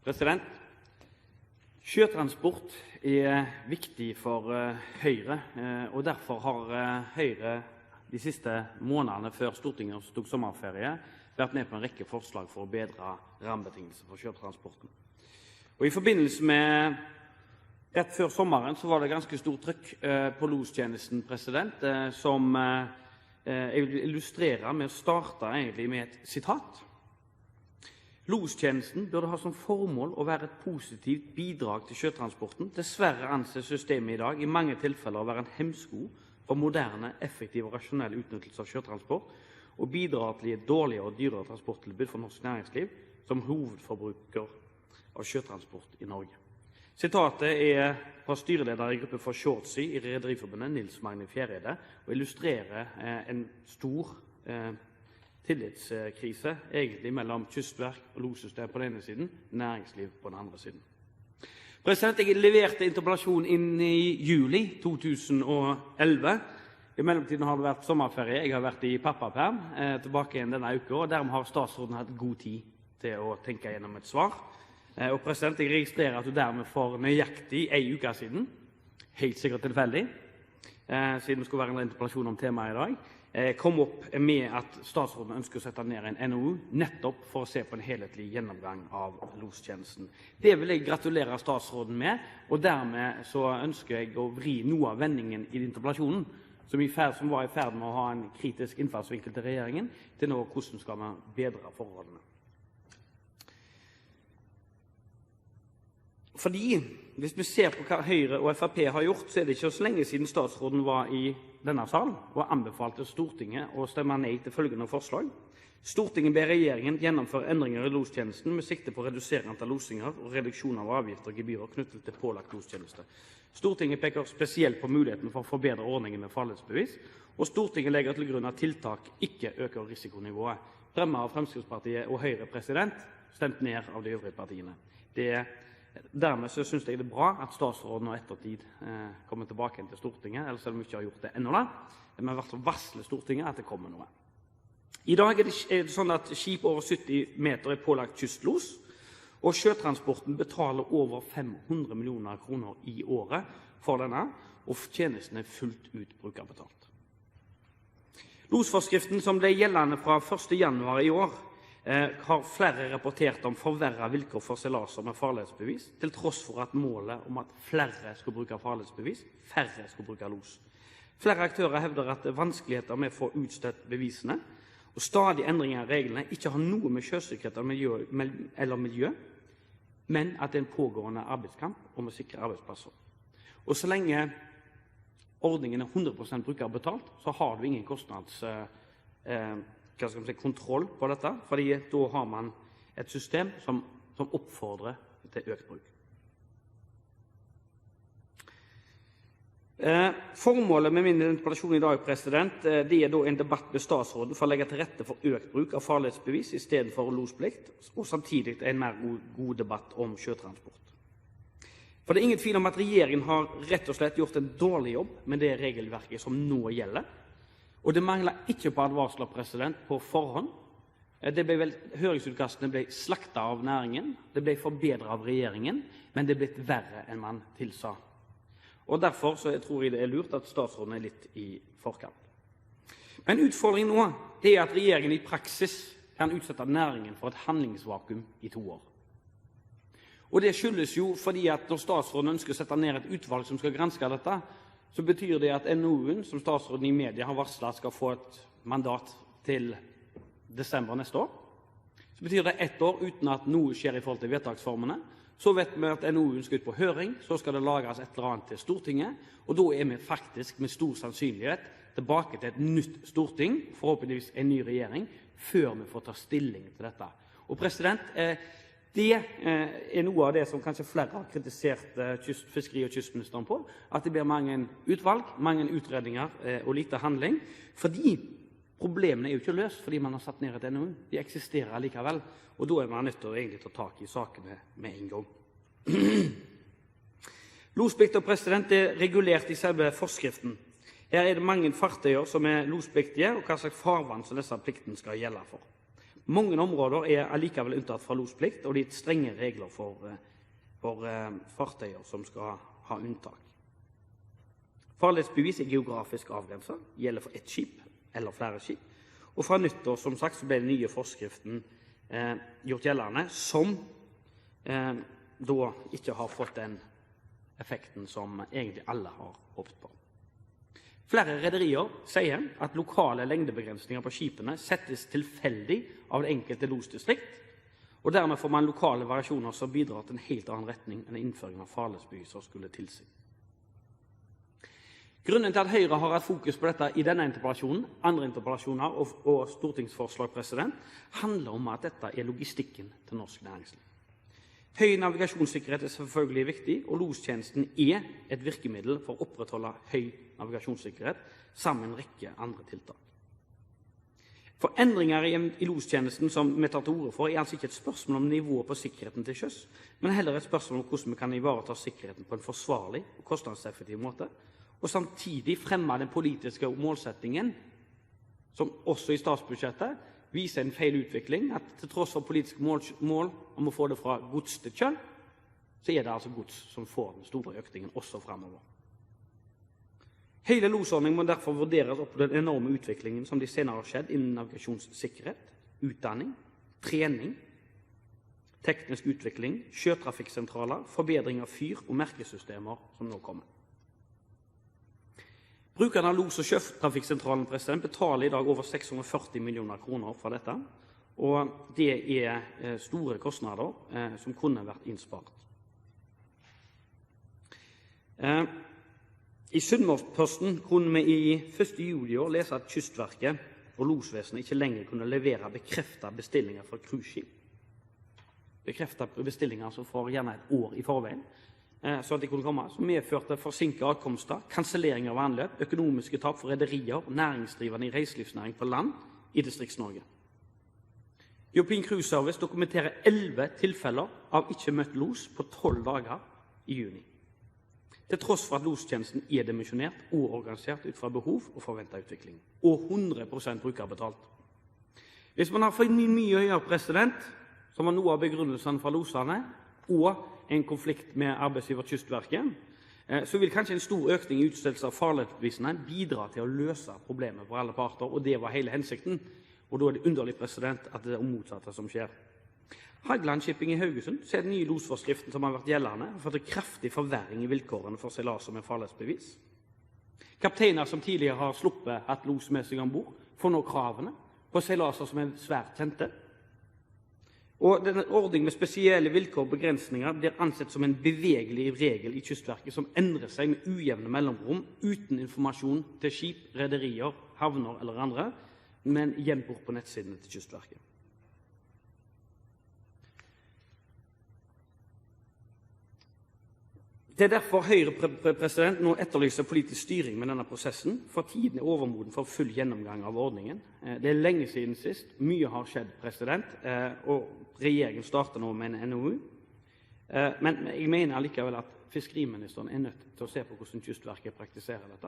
President, sjøtransport viktig for Høyre, og derfor har Høyre de siste månedene før Stortinget tok sommerferie vært med på en rekke forslag for å bedre rammebetingelser for sjøtransporten. Og i forbindelse med rett før sommeren så var det ganske stort trykk på lostjenesten, som jeg vil illustrere med å starte egentlig med et sitat. Lostjenesten burde ha som formål å være et positivt bidrag til sjøtransporten. Dessverre anses systemet i dag i mange tilfeller å være en hemsko for moderne, effektiv og rasjonell utnyttelse av sjøtransport, og bidrar til et dårligere og dyrere transporttilbud for norsk næringsliv som hovedforbruker av sjøtransport i Norge. Sitatet fra styreleder i gruppe for Shortsea i Rederiforbundet, Nils Magne Fjereide, og illustrerer en stor tillitskrise egentlig mellom kystverk og lossystem på den ene siden, næringsliv på den andre siden. Jeg leverte interpellasjonen inn i juli 2011. I mellomtiden har det vært sommerferie. Jeg har vært i pappaperm tilbake igjen denne uka, og dermed har statsråden hatt god tid til å tenke gjennom et svar. Og jeg registrerer at du dermed for nøyaktig en uke siden, helt sikkert tilfeldig, siden det skulle være en interpellasjon om temaet i dag, kom opp med at statsråden ønsker å sette ned en NOU nettopp for å se på en helhetlig gjennomgang av lostjenesten. Det vil jeg gratulere statsråden med, og dermed så ønsker jeg å vri noe av vendingen i interpellasjonen, som var i ferd med å ha en kritisk innfallsvinkel til regjeringen, til nå hvordan skal man bedre forholdene. Fordi, hvis vi ser på hva Høyre og Frp har gjort, så det ikke så lenge siden statsråden var i denne salen og anbefalte Stortinget å stemme nei til følgende forslag. Stortinget ber regjeringen gjennomføre endringer i lostjenesten med sikte på å redusere antall losinger og reduksjon av avgifter og gebyrer knyttet til pålagt lostjeneste. Stortinget peker spesielt på muligheten for å forbedre ordningen med farledsbevis, og Stortinget legger til grunn at tiltak ikke øker risikonivået. Fremmet av Fremskrittspartiet og Høyre, stemt ned av de øvrige partiene. Dermed så synes jeg det er bra at statsråden og ettertid kommer tilbake til Stortinget, ellers selv om vi ikke har gjort det enda da. Men i hvert fall varsler Stortinget at det kommer noe. I dag er det sånn at skip over 70 meter er pålagt kystlos, og sjøtransporten betaler over 500 millioner kroner i året for denne, og tjenesten er fullt ut brukerbetalt. Losforskriften som ble gjeldende fra 1. januar i år, har flere rapportert om forverret vilkår for seilaser med farledsbevis, til tross for at målet om at flere skulle bruke farledsbevis, færre skulle bruke los. Flere aktører hevder at vanskeligheter med å få utstedt bevisene, og stadig endringer av reglene ikke har noe med sjøsikkerhet eller miljø, men at det er en pågående arbeidskamp om å sikre arbeidsplasser. Og så lenge ordningen er 100% brukerbetalt, så har du ingen kontroll på dette, fordi da har man et system som oppfordrer til økt bruk. Formålet med min interpellasjon i dag, det er da en debatt med statsråden for å legge til rette for økt bruk av farledsbevis i stedet for losplikt, og samtidig en mer god debatt om sjøtransport. For det er ingen tvil om at regjeringen har rett og slett gjort en dårlig jobb med det regelverket som nå gjelder. Og det mangler ikke på advarsler på forhånd. Høringsutkastene ble slaktet av næringen, det ble forbedret av regjeringen, men det ble verre enn man tilsa. Og derfor så tror jeg det er lurt at statsråden er litt i forkant. Men utfordringen nå er at regjeringen i praksis kan utsette næringen for et handlingsvakuum i 2 år. Og det skyldes jo fordi at når statsråden ønsker å sette ned et utvalg som skal granske dette, så betyr det at NOU-en, som statsråden i media har varslet skal få et mandat til desember neste år, så betyr det 1 år uten at noe skjer i forhold til vedtaksformene. Så vet vi at NOU-en skal ut på høring, så skal det lagres et eller annet til Stortinget, og da er vi faktisk med stor sannsynlighet tilbake til et nytt Storting, forhåpentligvis en ny regjering, før vi får ta stilling til dette. Og det er noe av det som kanskje flere har kritisert fiskeri- og kystministeren på, at det blir mange utvalg, mange utredninger og lite handling, fordi problemene er jo ikke løst fordi man har satt ned et NOU. De eksisterer likevel, og da er man nødt til å egentlig ta tak i sakene med en gang. Losplikter er regulert i selve forskriften. Her er det mange fartøyer som er lospliktige, og hva slags farvann som disse pliktene skal gjelde for. Mange områder er allikevel unntatt fra losplikt, og det er strenge regler for fartøyer som skal ha unntak. Farledsbevis er geografisk avgrenset, gjelder for ett skip eller flere skip, og fra nyttår, som sagt, så ble den nye forskriften gjort gjeldende, som da ikke har fått den effekten som egentlig alle har håpet på. Flere rederier sier at lokale lengdebegrensninger på skipene settes tilfeldig av det enkelte losdistrikt, og dermed får man lokale variasjoner som bidrar til en helt annen retning enn innføringen av farledsbeviser skulle tilsi. Grunnen til at Høyre har hatt fokus på dette i denne interpellasjonen, andre interpellasjoner og stortingsforslag, handler om at dette er logistikken til norsk næringsliv. Høy navigasjonssikkerhet er selvfølgelig viktig, og lostjenesten er et virkemiddel for å opprettholde høy navigasjonssikkerhet sammen med en rekke andre tiltak. For endringer i lostjenesten som vi tar til orde for, er altså ikke et spørsmål om nivået på sikkerheten til sjøs, men heller et spørsmål om hvordan vi kan ivareta sikkerheten på en forsvarlig og kostnadseffektiv måte, og samtidig fremme den politiske målsettingen, som også i statsbudsjettet viser en feil utvikling, at til tross for politiske mål om å få det fra gods til kjøl, så er det altså gods som får den store økningen også fremover. Hele losordningen må derfor vurderes opp på den enorme utviklingen som de senere har skjedd innen navigasjonssikkerhet, utdanning, trening, teknisk utvikling, sjøtrafikksentraler, forbedring av fyr- og merkesystemer som nå kommer. Brukerne av los- og sjøtrafikksentralen betaler i dag over 640 millioner kroner for dette, og det er store kostnader som kunne vært innspart. I Sunnmørsposten kunne vi i 1. juli år lese at Kystverket og losvesenet ikke lenger kunne levere bekreftet bestillinger fra cruiseskip. Bekreftet bestillinger som får gjerne et år i forveien, så at de kunne komme, som medførte forsinket ankomster, kansellering av anløp, økonomiske tap for rederier og næringsdrivende i reiselivsnæring på land i Distrikts-Norge. European Cruise Service dokumenterer 11 tilfeller av ikke møtt los på 12 dager i juni. Til tross for at lostjenesten er dimensjonert og organisert ut fra behov og forventet utvikling, og 100% brukerbetalt. Hvis man har for mye å gjøre, som var noe av begrunnelsen fra losene, og en konflikt med arbeidsgiver Kystverket, så vil kanskje en stor økning i utstedelse av farledsbevisene bidra til å løse problemet for alle parter, og det var hele hensikten. Og da er det underlig at det er motsatte som skjer. Haugland Shipping i Haugesund ser den nye losforskriften som har vært gjeldende, og fått en kraftig forverring i vilkårene for seilaser med farledsbevis. Kapteiner som tidligere har sluppet at los med seg ombord, får nå kravene på seilaser som er svært kjente. Og denne ordningen med spesielle vilkår og begrensninger blir ansett som en bevegelig regel i Kystverket som endrer seg med ujevne mellomrom, uten informasjon til skip, rederier, havner eller andre, men gjemt bort på nettsidene til Kystverket. Det er derfor Høyre nå etterlyser politisk styring med denne prosessen, for tiden er overmoden for full gjennomgang av ordningen. Det er lenge siden sist, mye har skjedd, og regjeringen starter nå med en NOU. Men jeg mener likevel at fiskeriministeren er nødt til å se på hvordan Kystverket praktiserer dette,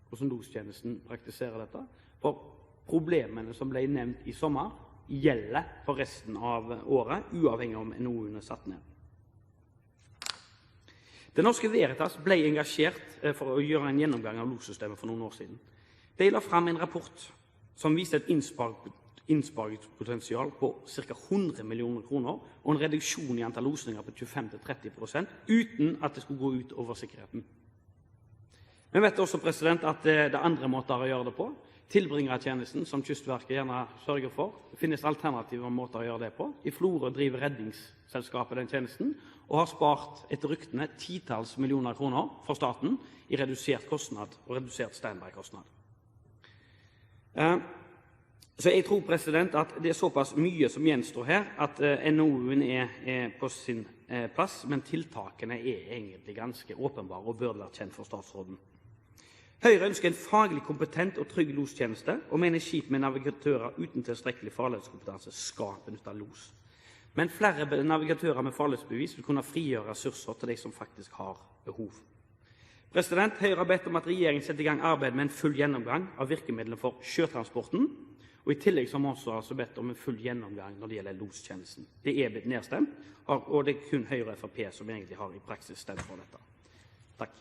hvordan lostjenesten praktiserer dette, for problemene som ble nevnt i sommer gjelder for resten av året, uavhengig om NOU-en er satt ned. Det Norske Veritas ble engasjert for å gjøre en gjennomgang av lossystemet for noen år siden. De la frem en rapport som viste et innsparingspotensial på ca. 100 millioner kroner og en reduksjon i antall losninger på 25-30%, uten at det skulle gå ut over sikkerheten. Vi vet også at det er andre måter å gjøre det på. Tilbringertjenesten, som Kystverket gjerne sørger for, det finnes alternative måter å gjøre det på. I Florø driver redningsselskapet den tjenesten, og har spart etter ryktene titalls millioner kroner for staten i redusert kostnad og redusert standby-kostnad. Så jeg tror at det er såpass mye som gjenstår her, at NOU-en er på sin plass, men tiltakene er egentlig ganske åpenbare og burde vært kjent for statsråden. Høyre ønsker en faglig kompetent og trygg lostjeneste, og mener skip med navigatører uten tilstrekkelig farledskompetanse skal benytte los. Men flere navigatører med farledsbevis vil kunne frigjøre ressurser til de som faktisk har behov. Høyre har bedt om at regjeringen setter i gang arbeid med en full gjennomgang av virkemidlene for sjøtransporten, Og i tillegg så har vi også altså bedt om en full gjennomgang når det gjelder lostjenesten. Det er blitt nedstemt, og det er kun Høyre og FrP som egentlig har i praksis stemt for dette. Takk.